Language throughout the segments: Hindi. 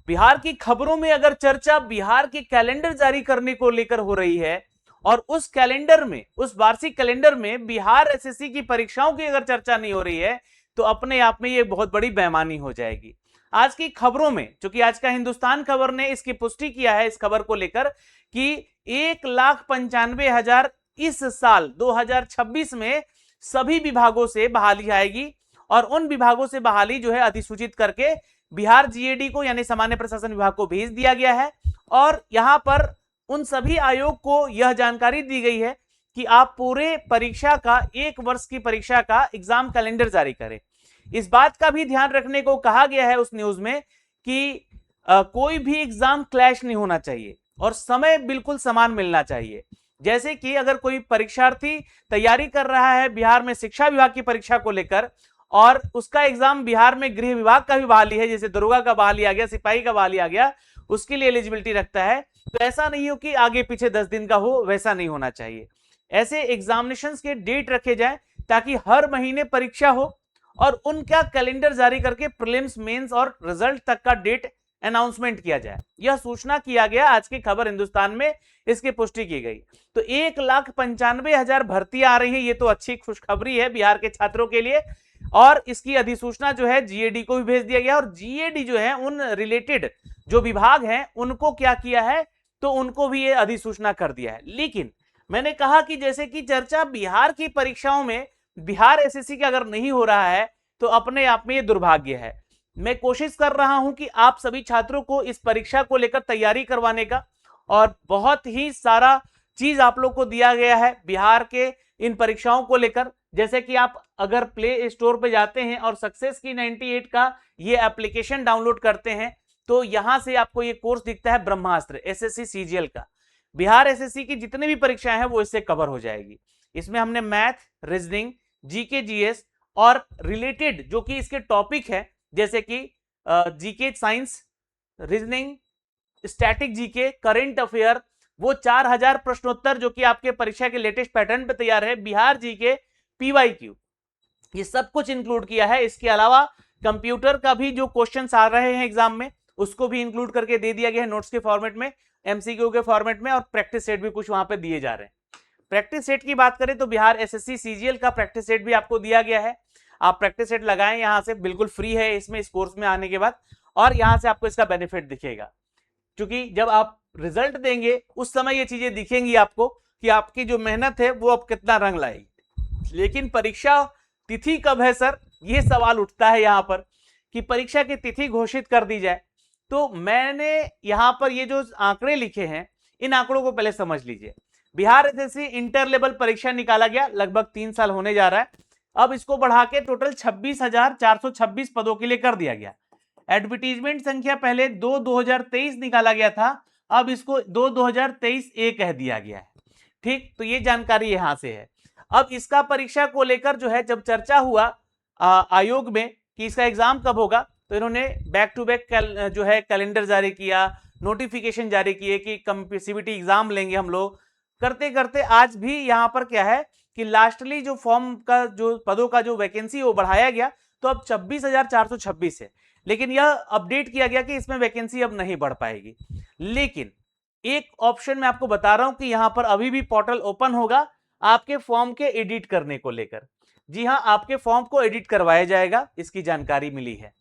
बिहार की खबरों में अगर चर्चा बिहार के कैलेंडर जारी करने को लेकर हो रही है और उस कैलेंडर में, उस वार्षिक कैलेंडर में बिहार एसएससी की परीक्षाओं की अगर चर्चा नहीं हो रही है तो अपने आप में यह बहुत बड़ी बेईमानी हो जाएगी। आज की खबरों में, चूंकि आज का हिंदुस्तान खबर ने इसकी पुष्टि किया है इस खबर को लेकर कि 1,95,000 इस साल 2026 में सभी विभागों से बहाली आएगी और उन विभागों से बहाली जो है अधिसूचित करके बिहार जीएडी को यानी सामान्य प्रशासन विभाग को भेज दिया गया है। और यहां पर उन सभी आयोग को यह जानकारी दी गई है कि आप पूरे परीक्षा का, एक वर्ष की परीक्षा का एग्जाम कैलेंडर जारी करें। इस बात का भी ध्यान रखने को कहा गया है उस न्यूज में कि कोई भी एग्जाम क्लैश नहीं होना चाहिए और समय बिल्कुल समान मिलना चाहिए। जैसे कि अगर कोई परीक्षार्थी तैयारी कर रहा है बिहार में शिक्षा विभाग की परीक्षा को लेकर और उसका एग्जाम बिहार में गृह विभाग का भी बहाली है, जैसे दरोगा का बहाली आ गया, सिपाही का बहाली आ गया, उसके लिए एलिजिबिलिटी रखता है, तो ऐसा नहीं हो कि आगे पीछे 10 दिन का हो, वैसा नहीं होना चाहिए। ऐसे एग्जामिनेशंस के डेट रखे जाए ताकि हर महीने परीक्षा हो और उनका कैलेंडर जारी करके प्रीलिम्स, मेंस और रिजल्ट तक का डेट अनाउंसमेंट किया जाए। यह सूचना किया गया आज की खबर हिंदुस्तान में, इसकी पुष्टि की गई। तो 1,95,000 भर्तियां आ रही है, ये तो अच्छी खुशखबरी है बिहार के छात्रों के लिए। और इसकी अधिसूचना जो है जीएडी को भी भेज दिया गया और जीएडी जो है उन रिलेटेड जो विभाग हैं उनको क्या किया है, तो उनको भी ये अधिसूचना कर दिया है। लेकिन मैंने कहा कि जैसे कि चर्चा बिहार की परीक्षाओं में बिहार एसएससी का अगर नहीं हो रहा है तो अपने आप में ये दुर्भाग्य है। मैं कोशिश कर रहा हूं कि आप सभी छात्रों को इस परीक्षा को लेकर तैयारी करवाने का, और बहुत ही सारा चीज आप लोग को दिया गया है बिहार के इन परीक्षाओं को लेकर। जैसे कि आप अगर प्ले स्टोर पे जाते हैं और सक्सेस की 98 का ये एप्लीकेशन डाउनलोड करते हैं तो यहां से आपको ये कोर्स दिखता है ब्रह्मास्त्र एसएससी सीजीएल का। बिहार एसएससी की जितनी भी परीक्षाएं हैं वो इससे कवर हो जाएगी। इसमें हमने मैथ, रीजनिंग, जीके, जीएस और रिलेटेड जो कि इसके टॉपिक है, जैसे कि GK science, reasoning, static GK, current affair, वो 4000 प्रश्नोत्तर जो कि आपके परीक्षा के लेटेस्ट पैटर्न पे तैयार है, बिहार जीके, पीवाईक्यू, ये सब कुछ इंक्लूड किया है। इसके अलावा कंप्यूटर का भी जो क्वेश्चंस आ रहे हैं एग्जाम में उसको भी इंक्लूड करके दे दिया गया है नोट्स के फॉर्मेट में, एमसीक्यू के फॉर्मेट में, और प्रैक्टिस सेट भी कुछ वहां पे दिए जा रहे हैं। प्रैक्टिस सेट की बात करें तो बिहार एसएससी सीजीएल का प्रैक्टिस सेट भी आपको दिया गया है। आप प्रैक्टिस सेट लगाएं, यहां से बिल्कुल फ्री है इसमें, इस कोर्स में आने के बाद, और यहां से आपको इसका बेनिफिट दिखेगा। क्योंकि जब आप रिजल्ट देंगे उस समय ये चीजें दिखेंगी आपको कि आपकी जो मेहनत है वो अब कितना रंग लाएगी। लेकिन परीक्षा तिथि कब है सर, ये सवाल उठता है यहां पर कि परीक्षा की तिथि घोषित कर दी जाए। तो मैंने यहां पर ये जो आंकड़े लिखे हैं इन आंकड़ों को पहले समझ लीजिए। बिहार एसएससी इंटर लेवल परीक्षा निकाला गया, लगभग 3 साल होने जा रहा है। अब इसको बढ़ा के टोटल 26,426 पदों के लिए कर दिया गया। एडवर्टीजमेंट संख्या पहले 2/2023 निकाला गया था, अब इसको 2/2023 ए कह दिया गया है। ठीक, तो ये जानकारी यहां से है। अब इसका परीक्षा को लेकर जो है जब चर्चा हुआ आयोग में कि इसका एग्जाम कब होगा, तो इन्होंने बैक टू बैक जो है कैलेंडर जारी किया, नोटिफिकेशन जारी किए कि सीबीटी एग्जाम लेंगे हम लोग। करते करते आज भी यहां पर क्या है कि लास्टली जो फॉर्म का जो पदों का जो वैकेंसी वो बढ़ाया गया, तो अब 26,426 है। लेकिन यह अपडेट किया गया कि इसमें वैकेंसी अब नहीं बढ़ पाएगी। लेकिन एक ऑप्शन मैं आपको बता रहा हूं कि यहां पर अभी भी पोर्टल ओपन होगा आपके फॉर्म के एडिट करने को लेकर। जी हां, आपके फॉर्म को एडिट करवाया जाएगा, इसकी जानकारी मिली है।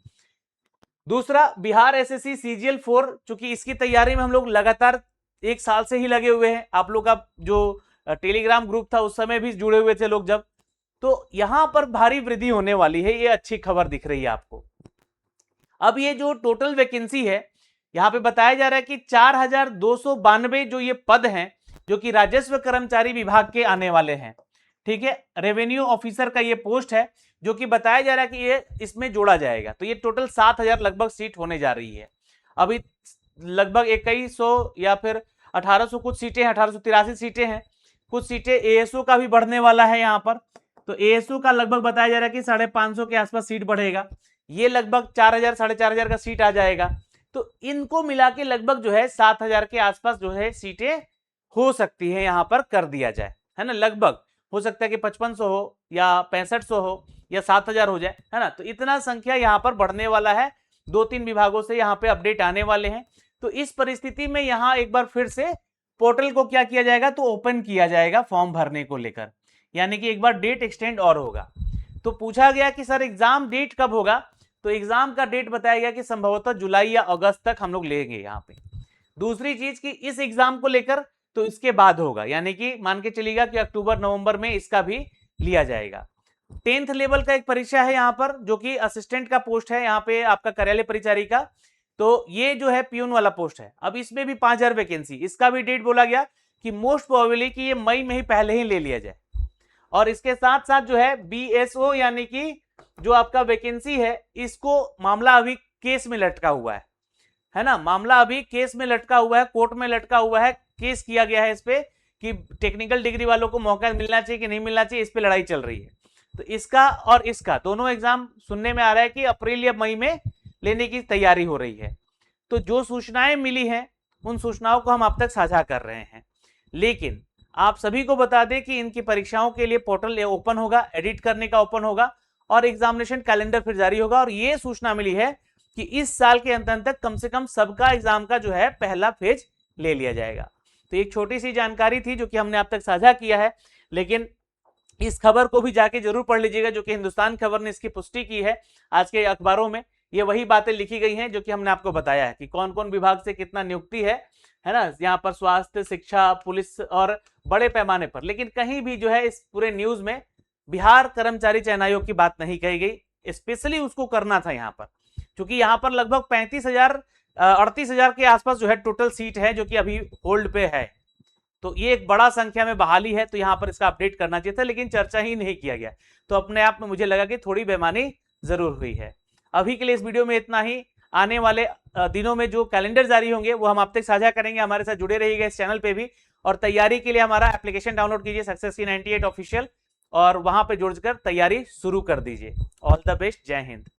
दूसरा, बिहार एसएससी सीजीएल 4, चूंकि इसकी तैयारी में हम लोग लगातार 1 साल से ही लगे हुए हैं। आप लोग का जो टेलीग्राम ग्रुप था उस समय भी जुड़े हुए थे लोग जब, तो यहां पर भारी वृद्धि होने वाली है, ये अच्छी खबर दिख रही है आपको। अब ये जो टोटल वैकेंसी है यहां पे बताया जा रहा है कि 4,292 जो ये पद हैं जो कि राजस्व कर्मचारी विभाग के आने वाले हैं। ठीक है, रेवेन्यू ऑफिसर का ये पोस्ट है जो कि बताया जा रहा है कि ये इसमें जोड़ा जाएगा। तो ये टोटल 7,000 लगभग सीट होने जा रही है। अभी लगभग 2100 या फिर 1800 कुछ सीटें हैं, 1883 सीटें हैं। कुछ सीटें एएसओ का भी बढ़ने वाला है यहाँ पर, तो एएसओ का लगभग बताया जा रहा है कि 550 के आसपास सीट बढ़ेगा। ये लगभग 4,000 4,500 का सीट आ जाएगा। तो इनको मिला के लगभग जो है 7,000 के आसपास जो है सीटें हो सकती है यहाँ पर कर दिया जाए, है ना। लगभग हो सकता है कि 5500 हो या 6500 हो या 7,000 हो जाए, है ना। तो इतना संख्या यहाँ पर बढ़ने वाला है 2-3 विभागों से यहाँ पे अपडेट आने वाले हैं। तो इस परिस्थिति में यहाँ एक बार फिर से पोर्टल को क्या किया जाएगा, तो ओपन किया जाएगा फॉर्म भरने को लेकर, यानी कि एक बार डेट एक्सटेंड और होगा। तो पूछा गया कि सर एग्जाम डेट कब होगा, तो एग्जाम का डेट बताया गया कि संभवतः जुलाई या अगस्त तक हम लोग लेंगे यहाँ पे। दूसरी चीज कि इस एग्जाम को लेकर तो इसके बाद होगा, यानी कि मान के चलिएगा कि अक्टूबर नवंबर में इसका भी लिया जाएगा। 10th लेवल का एक परीक्षा है यहाँ पर, जो कि असिस्टेंट का पोस्ट है यहाँ पे आपका कार्यालय परिचारी का। तो ये जो है पियून वाला पोस्ट है। अब इसमें भी 5000 वैकेंसी, इसका भी डेट बोला गया कि मोस्ट प्रोबेबली कि ये मई में ही पहले ही ले लिया जाए। और इसके साथ साथ जो है बीएसओ यानी कि जो आपका वैकेंसी है, इसको मामला अभी केस में लटका हुआ है ना, मामला अभी केस में लटका हुआ है, कोर्ट में लटका हुआ है, केस किया गया है इस पे कि टेक्निकल डिग्री वालों को मौका मिलना चाहिए कि नहीं मिलना चाहिए, इस पे लड़ाई चल रही है। तो इसका और इसका दोनों एग्जाम सुनने में आ रहा है कि अप्रैल या मई में लेने की तैयारी हो रही है। तो जो सूचनाएं मिली हैं उन सूचनाओं को हम आप तक साझा कर रहे हैं। लेकिन आप सभी को बता दें कि इनकी परीक्षाओं के लिए पोर्टल ओपन होगा, एडिट करने का ओपन होगा और एग्जामिनेशन कैलेंडर फिर जारी होगा। और ये सूचना मिली है कि इस साल के अंत तक कम से कम सबका एग्जाम का जो है पहला फेज ले लिया जाएगा। तो एक छोटी सी जानकारी थी जो कि हमने आप तक साझा किया है, लेकिन इस खबर को भी जाके जरूर पढ़ लीजिएगा, जो कि हिंदुस्तान खबर ने इसकी पुष्टि की है। आज के अखबारों में ये वही बातें लिखी गई हैं जो कि हमने आपको बताया है कि कौन कौन विभाग से कितना नियुक्ति है ना, यहाँ पर स्वास्थ्य, शिक्षा, पुलिस और बड़े पैमाने पर। लेकिन कहीं भी जो है इस पूरे न्यूज में बिहार कर्मचारी चयन आयोग की बात नहीं कही गई। स्पेशली उसको करना था यहाँ पर, क्योंकि यहाँ पर लगभग 38,000 के आसपास जो है टोटल सीट है जो कि अभी होल्ड पे है। तो ये एक बड़ा संख्या में बहाली है, तो यहाँ पर इसका अपडेट करना चाहिए था, लेकिन चर्चा ही नहीं किया गया। तो अपने आप में मुझे लगा कि थोड़ी बेईमानी जरूर हुई है। अभी के लिए इस वीडियो में इतना ही। आने वाले दिनों में जो कैलेंडर जारी होंगे वो हम आप तक साझा करेंगे। हमारे साथ जुड़े रहिएगा इस चैनल पे भी, और तैयारी के लिए हमारा एप्लीकेशन डाउनलोड कीजिए सक्सेस की 98 ऑफिशियल, और वहां पे जुड़कर तैयारी शुरू कर दीजिए। ऑल द बेस्ट, जय हिंद।